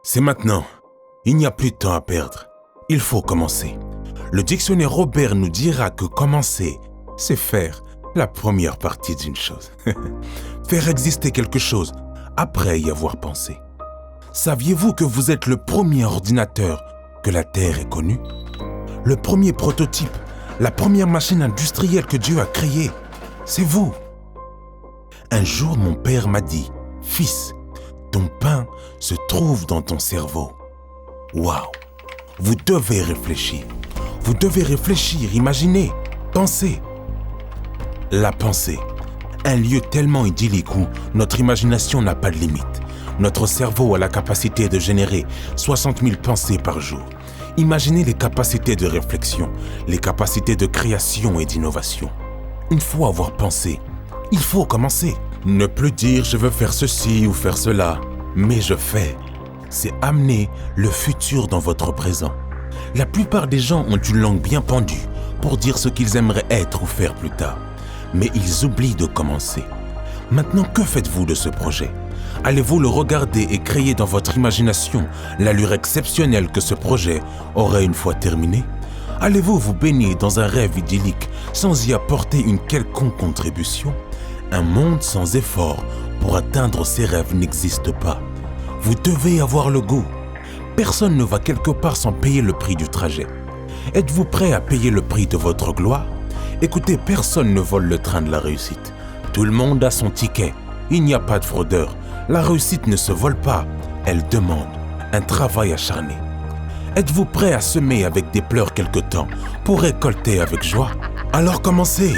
C'est maintenant. Il n'y a plus de temps à perdre. Il faut commencer. Le dictionnaire Robert nous dira que commencer, c'est faire la première partie d'une chose. Faire exister quelque chose après y avoir pensé. Saviez-vous que vous êtes le premier ordinateur que la Terre ait connu? Le premier prototype, la première machine industrielle que Dieu a créée, c'est vous. Un jour, mon père m'a dit, « Fils, ton pain se trouve dans ton cerveau. » Waouh! Vous devez réfléchir. Vous devez réfléchir, imaginer, penser. La pensée, un lieu tellement idyllique où notre imagination n'a pas de limite. Notre cerveau a la capacité de générer 60 000 pensées par jour. Imaginez les capacités de réflexion, les capacités de création et d'innovation. Une fois avoir pensé, il faut commencer. Ne plus dire « je veux faire ceci ou faire cela », mais je fais. C'est amener le futur dans votre présent. La plupart des gens ont une langue bien pendue pour dire ce qu'ils aimeraient être ou faire plus tard. Mais ils oublient de commencer. Maintenant, que faites-vous de ce projet? Allez-vous le regarder et créer dans votre imagination l'allure exceptionnelle que ce projet aurait une fois terminé? Allez-vous vous baigner dans un rêve idyllique sans y apporter une quelconque contribution? Un monde sans effort pour atteindre ses rêves n'existe pas. Vous devez avoir le goût. Personne ne va quelque part sans payer le prix du trajet. Êtes-vous prêt à payer le prix de votre gloire? Écoutez, personne ne vole le train de la réussite. Tout le monde a son ticket. Il n'y a pas de fraudeur. La réussite ne se vole pas. Elle demande un travail acharné. Êtes-vous prêt à semer avec des pleurs quelque temps pour récolter avec joie? Alors commencez.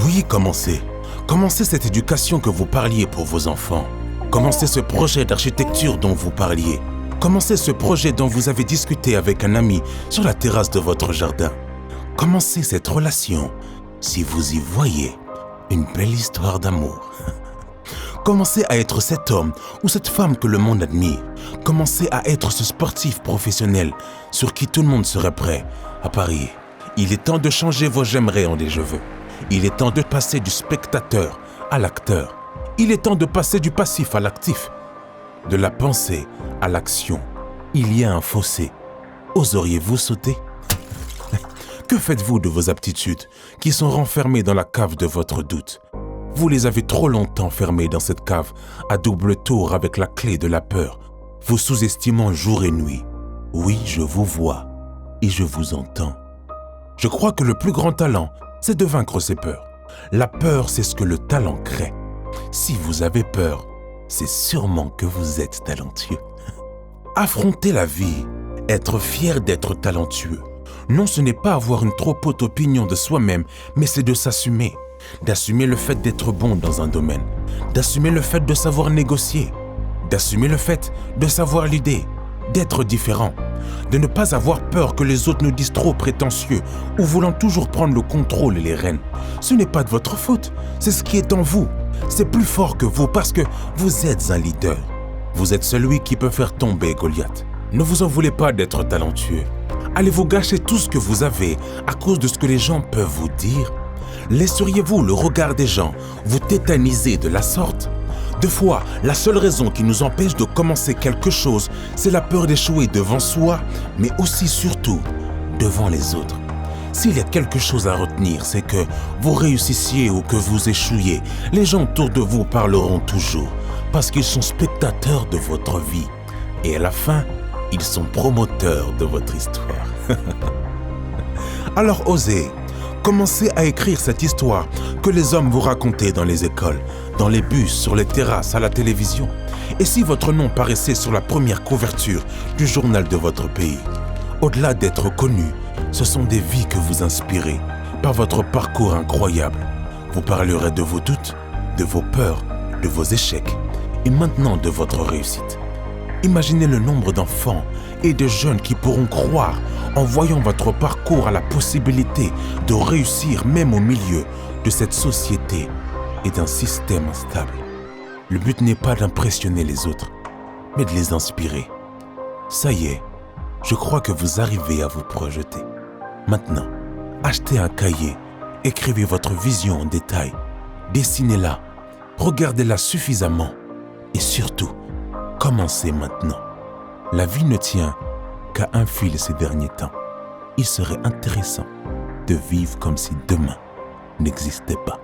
Oui, commencez. Commencez cette éducation que vous parliez pour vos enfants. Commencez ce projet d'architecture dont vous parliez. Commencez ce projet dont vous avez discuté avec un ami sur la terrasse de votre jardin. Commencez cette relation si vous y voyez une belle histoire d'amour. Commencez à être cet homme ou cette femme que le monde admire. Commencez à être ce sportif professionnel sur qui tout le monde serait prêt à parier. Il est temps de changer vos j'aimerais en des je veux. Il est temps de passer du spectateur à l'acteur. Il est temps de passer du passif à l'actif. De la pensée à l'action. Il y a un fossé. Oseriez-vous sauter? Que faites-vous de vos aptitudes qui sont renfermées dans la cave de votre doute? Vous les avez trop longtemps fermées dans cette cave à double tour avec la clé de la peur, vous sous-estimant jour et nuit. Oui, je vous vois et je vous entends. Je crois que le plus grand talent, c'est de vaincre ses peurs. La peur, c'est ce que le talent crée. Si vous avez peur, c'est sûrement que vous êtes talentueux. Affronter la vie, être fier d'être talentueux. Non, ce n'est pas avoir une trop haute opinion de soi-même, mais c'est de s'assumer. D'assumer le fait d'être bon dans un domaine. D'assumer le fait de savoir négocier. D'assumer le fait de savoir l'idée. D'être différent. De ne pas avoir peur que les autres nous disent trop prétentieux ou voulant toujours prendre le contrôle et les rênes. Ce n'est pas de votre faute, c'est ce qui est en vous. C'est plus fort que vous parce que vous êtes un leader. Vous êtes celui qui peut faire tomber Goliath. Ne vous en voulez pas d'être talentueux. Allez-vous gâcher tout ce que vous avez à cause de ce que les gens peuvent vous dire? Laisseriez-vous le regard des gens vous tétaniser de la sorte? Deux fois, la seule raison qui nous empêche de commencer quelque chose, c'est la peur d'échouer devant soi, mais aussi surtout devant les autres. S'il y a quelque chose à retenir, c'est que vous réussissiez ou que vous échouiez, les gens autour de vous parleront toujours, parce qu'ils sont spectateurs de votre vie. Et à la fin, ils sont promoteurs de votre histoire. Alors osez, commencez à écrire cette histoire que les hommes vous racontaient dans les écoles, dans les bus, sur les terrasses, à la télévision. Et si votre nom paraissait sur la première couverture du journal de votre pays? Au-delà d'être connu, ce sont des vies que vous inspirez par votre parcours incroyable. Vous parlerez de vos doutes, de vos peurs, de vos échecs et maintenant de votre réussite. Imaginez le nombre d'enfants et de jeunes qui pourront croire en voyant votre parcours à la possibilité de réussir même au milieu de cette société et d'un système instable. Le but n'est pas d'impressionner les autres, mais de les inspirer. Ça y est, je crois que vous arrivez à vous projeter. Maintenant, achetez un cahier, écrivez votre vision en détail, dessinez-la, regardez-la suffisamment et surtout, commencez maintenant. La vie ne tient qu'à un fil ces derniers temps. Il serait intéressant de vivre comme si demain n'existait pas.